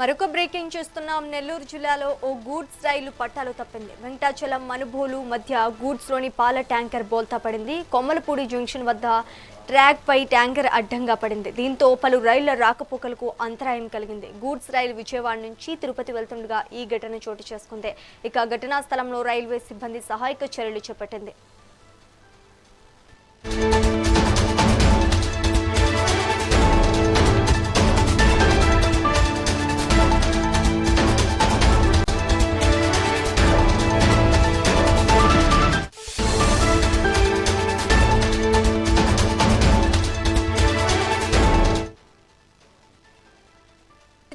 మరొక బ్రేకింగ్ చూస్తున్నాం. నెల్లూరు జిల్లాలో ఓ గూడ్స్ రైలు పట్టాలు తప్పింది. వెంకటాచలం మనుబోలు మధ్య గూడ్స్లోని పాల ట్యాంకర్ బోల్తా పడింది. కొమ్మలపూడి జంక్షన్ వద్ద ట్రాక్ పై ట్యాంకర్ అడ్డంగా పడింది. దీంతో పలు రైళ్ల రాకపోకలకు అంతరాయం కలిగింది. గూడ్స్ రైలు విజయవాడ నుంచి తిరుపతి వెళ్తుండగా ఈ ఘటన చోటు చేసుకుంది. ఇక ఘటనా స్థలంలో రైల్వే సిబ్బంది సహాయక చర్యలు చేపట్టింది.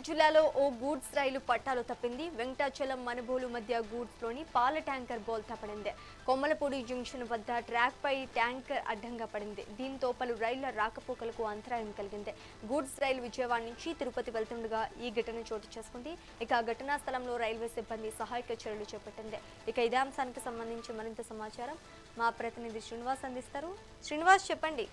జిల్లాలో ఓ గూడ్స్ రైలు పట్టాలు తప్పింది. వెంకటాచలం మనుబోలు మధ్య గూడ్స్లోని పాల ట్యాంకర్ బోల్తా పడింది. కొమ్మలపూడి జంక్షన్ వద్ద ట్రాక్ పై ట్యాంకర్ అడ్డంగా పడింది. దీంతో పలు రైళ్ల రాకపోకలకు అంతరాయం కలిగింది. గూడ్స్ రైలు విజయవాడ నుంచి తిరుపతి వెళ్తుండగా ఈ ఘటన చోటు చేసుకుంది. ఇక ఘటనా స్థలంలో రైల్వే సిబ్బంది సహాయక చర్యలు చేపట్టింది. ఇక ఇదే అంశానికి సంబంధించి మరింత సమాచారం మా ప్రతినిధి శ్రీనివాస్ అందిస్తారు. శ్రీనివాస్, చెప్పండి.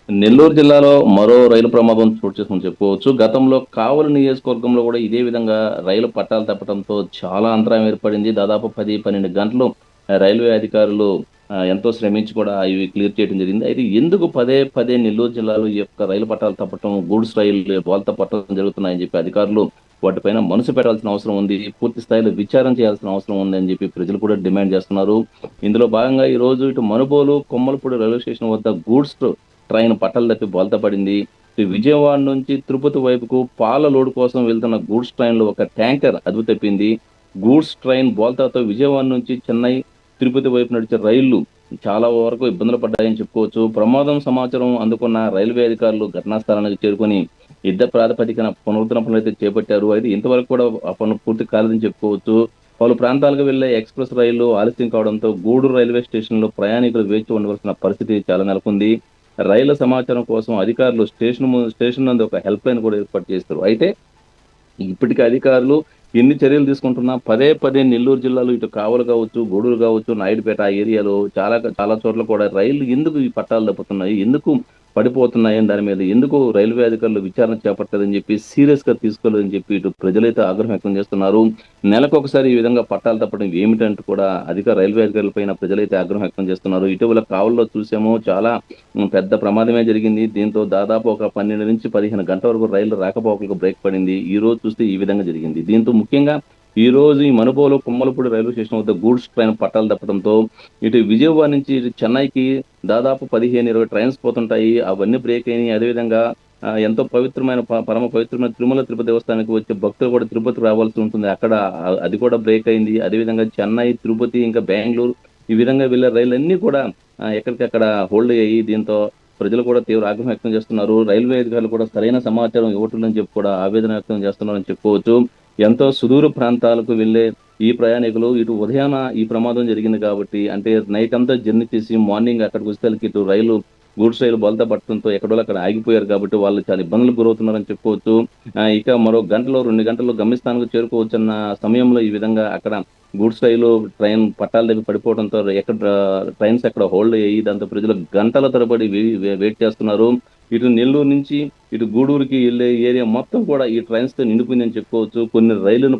నెల్లూరు జిల్లాలో మరో రైలు ప్రమాదం చోటు చేసుకుని చెప్పుకోవచ్చు. గతంలో కావలి నియోజకవర్గంలో కూడా ఇదే విధంగా రైలు పట్టాలు తప్పడంతో చాలా అంతరాయం ఏర్పడింది. దాదాపు 10-12 గంటలు రైల్వే అధికారులు ఎంతో శ్రమించి కూడా ఇవి క్లియర్ చేయడం జరిగింది. అయితే ఎందుకు పదే పదే నెల్లూరు జిల్లాలో ఈ యొక్క రైలు పట్టాలు తప్పటం, గూడ్స్ రైలు బోల్తా పట్టడం జరుగుతున్నాయని చెప్పి అధికారులు వాటిపైన మనసు పెట్టాల్సిన అవసరం ఉంది, పూర్తి స్థాయిలో విచారణ చేయాల్సిన అవసరం ఉంది అని చెప్పి ప్రజలు కూడా డిమాండ్ చేస్తున్నారు. ఇందులో భాగంగా ఈ రోజు ఇటు మనుబోలు కొమ్మలపూడి రైల్వే స్టేషన్ వద్ద గూడ్స్ ట్రైన్ పట్టాలు తప్పి బోల్తా పడింది. విజయవాడ నుంచి తిరుపతి వైపుకు పాల లోడ్ కోసం వెళ్తున్న గూడ్స్ ట్రైన్ లో ఒక ట్యాంకర్ అదుపు తప్పింది. గూడ్స్ ట్రైన్ బోల్తాతో విజయవాడ నుంచి చెన్నై, తిరుపతి వైపు నడిచే రైళ్లు చాలా వరకు ఇబ్బందులు పడ్డాయని చెప్పుకోవచ్చు. ప్రమాదం సమాచారం అందుకున్న రైల్వే అధికారులు ఘటనా స్థలానికి చేరుకొని యుద్ధ ప్రాతిపదికన పునరుద్ధరణ పనులు అయితే చేపట్టారు. అయితే ఇంతవరకు కూడా ఆ పనులు పూర్తి కాలేదని చెప్పుకోవచ్చు. పలు ప్రాంతాలకు వెళ్లే ఎక్స్ప్రెస్ రైళ్లు ఆలస్యం కావడంతో గూడూరు రైల్వే స్టేషన్ లో ప్రయాణికులు వేచి ఉండవలసిన పరిస్థితి చాలా నెలకొంది. రైళ్ల సమాచారం కోసం అధికారులు స్టేషన్ నందు ఒక హెల్ప్ లైన్ కూడా ఏర్పాటు చేస్తారు. అయితే ఇప్పటికీ అధికారులు ఎన్ని చర్యలు తీసుకుంటున్నా పదే పదే నెల్లూరు జిల్లాలో ఇటు కావలి కావచ్చు, గూడూరు కావచ్చు, నాయుడుపేట ఆ ఏరియాలో చాలా చోట్ల కూడా రైళ్లు ఎందుకు ఈ పట్టాలు తప్పుతున్నాయి, ఎందుకు పడిపోతున్నాయని దాని మీద ఎందుకు రైల్వే అధికారులు విచారణ చేపట్టలేదని చెప్పి సీరియస్ గా తీసుకోలేదని చెప్పి ఇటు ప్రజలైతే ఆగ్రహం వ్యక్తం చేస్తున్నారు. నెలకొకసారి ఈ విధంగా పట్టాలు తప్పడం ఏమిటంటూ కూడా రైల్వే అధికారులపైన ప్రజలైతే ఆగ్రహం వ్యక్తం చేస్తున్నారు. ఇటీవల కావలిలో చూసాము, చాలా పెద్ద ప్రమాదమే జరిగింది. దీంతో దాదాపు ఒక 12 నుంచి 15 గంటల వరకు రైలు రాకపోకలకు బ్రేక్ పడింది. ఈ రోజు చూస్తే ఈ విధంగా జరిగింది. దీంతో ముఖ్యంగా ఈ రోజు ఈ మనుబోలు కొమ్మలపూడి రైల్వే స్టేషన్ వద్ద గూడ్స్ ట్రైన్ పట్టాలు తప్పడంతో ఇటు విజయవాడ నుంచి ఇటు చెన్నైకి దాదాపు 15-20 ట్రైన్స్ పోతుంటాయి. అవన్నీ బ్రేక్ అయినాయి. అదేవిధంగా ఎంతో పవిత్రమైన పరమ పవిత్రమైన తిరుమల తిరుపతి దేవస్థానానికి వచ్చే భక్తులు కూడా తిరుపతి రావాల్సి ఉంటుంది. అక్కడ అది కూడా బ్రేక్ అయింది. అదేవిధంగా చెన్నై, తిరుపతి, ఇంకా బెంగళూరు ఈ విధంగా వెళ్ళే రైళ్లన్నీ కూడా ఎక్కడికక్కడ హోల్డ్ అయ్యి దీంతో ప్రజలు కూడా తీవ్ర ఆగ్రహం వ్యక్తం చేస్తున్నారు. రైల్వే అధికారులు కూడా సరైన సమాచారం ఇవ్వట్లేదని చెప్పి కూడా ఆవేదన వ్యక్తం చేస్తున్నారని చెప్పుకోవచ్చు. ఎంతో సుదూర ప్రాంతాలకు వెళ్లే ఈ ప్రయాణికులు ఇటు ఉదయాన ఈ ప్రమాదం జరిగింది కాబట్టి, అంటే నైట్ అంతా జర్నీ చేసి మార్నింగ్ అక్కడికి వచ్చేసరికి ఇటు గూడ్స్ రైలు బోల్తా పట్టడంతో ఎక్కడో అక్కడ ఆగిపోయారు కాబట్టి వాళ్ళు చాలా ఇబ్బందులకు గురవుతున్నారని చెప్పుకోవచ్చు. ఇక మరో 2 గంటల్లో గమ్యస్థానానికి చేరుకోవచ్చన్న సమయంలో ఈ విధంగా అక్కడ గూడ్స్ రైలు ట్రైన్ పట్టాలు దగ్గర పడిపోవడంతో ట్రైన్స్ ఎక్కడ హోల్డ్ అయ్యి దాంతో ప్రజలు గంటల తరబడి వెయిట్ చేస్తున్నారు. ఇటు నెల్లూరు నుంచి ఇటు గూడూరుకి వెళ్లే ఏరియా మొత్తం కూడా ఈ ట్రైన్స్ తో నిండిపోయిందని చెప్పుకోవచ్చు. కొన్ని రైళ్లను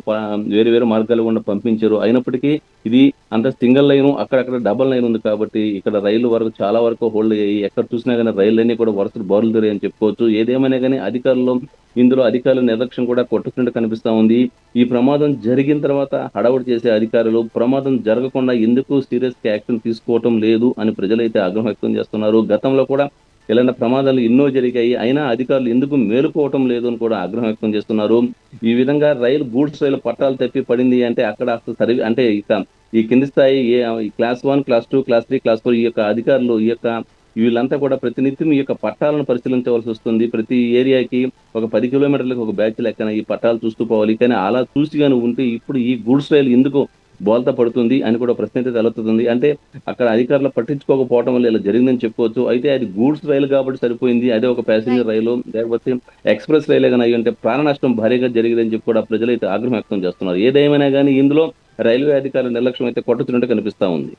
వేరు వేరు మార్గాల గుండా పంపించారు. అయినప్పటికీ ఇది అంత సింగిల్ లైన్, అక్కడక్కడ డబల్ లైన్ ఉంది కాబట్టి ఇక్కడ రైలు వరకు చాలా వరకు హోల్డ్ అయ్యి ఎక్కడ చూసినా కానీ రైళ్లన్నీ కూడా వరుసలు బారులు తిరిగాయని చెప్పుకోవచ్చు. ఏదేమైనా కానీ ఇందులో అధికారుల నిర్లక్ష్యం కూడా కొట్టుకున్నట్టు కనిపిస్తా ఉంది. ఈ ప్రమాదం జరిగిన తర్వాత హడావుడి చేసే అధికారులు ప్రమాదం జరగకుండా ఎందుకు సీరియస్ గా యాక్షన్ తీసుకోవటం లేదు అని ప్రజలైతే ఆగ్రహం వ్యక్తం చేస్తున్నారు. గతంలో కూడా ఇలాంటి ప్రమాదాలు ఎన్నో జరిగాయి, అయినా అధికారులు ఎందుకు మేలుకోవటం లేదు అని కూడా ఆగ్రహం వ్యక్తం చేస్తున్నారు. ఈ విధంగా గూడ్స్ రైలు పట్టాలు తప్పి పడింది అంటే అక్కడ అసలు అంటే ఇక ఈ కింది స్థాయి క్లాస్ 1, క్లాస్ 2, క్లాస్ 3, క్లాస్ 4 ఈ యొక్క అధికారులు వీళ్ళంతా కూడా ప్రతినిత్యం ఈ యొక్క పట్టాలను పరిశీలించవలసి వస్తుంది. ప్రతి ఏరియాకి ఒక 10 కిలోమీటర్లకు ఒక బ్యాచ్ లెక్కన ఈ పట్టాలు చూస్తూ పోవాలి. కానీ అలా చూసి కానీ ఉంటే ఇప్పుడు ఈ గూడ్స్ రైలు ఎందుకు బోల్తా పడుతుంది అని కూడా ప్రశ్న అయితే తలెత్తుతుంది. అంటే అక్కడ అధికారులు పట్టించుకోకపోవడం వల్ల ఇలా జరిగిందని చెప్పుకోవచ్చు. అయితే అది గూడ్స్ రైలు కాబట్టి సరిపోయింది, అదే ఒక ప్యాసింజర్ రైలు లేకపోతే ఎక్స్ప్రెస్ రైలే కానీ అయ్యి ఉంటే ప్రాణ నష్టం భారీగా జరిగిందని చెప్పి కూడా ప్రజలైతే ఆగ్రహం వ్యక్తం చేస్తున్నారు. ఏదేమైనా కానీ ఇందులో రైల్వే అధికారుల నిర్లక్ష్యం అయితే కొట్టుతున్నట్టు కనిపిస్తా ఉంది.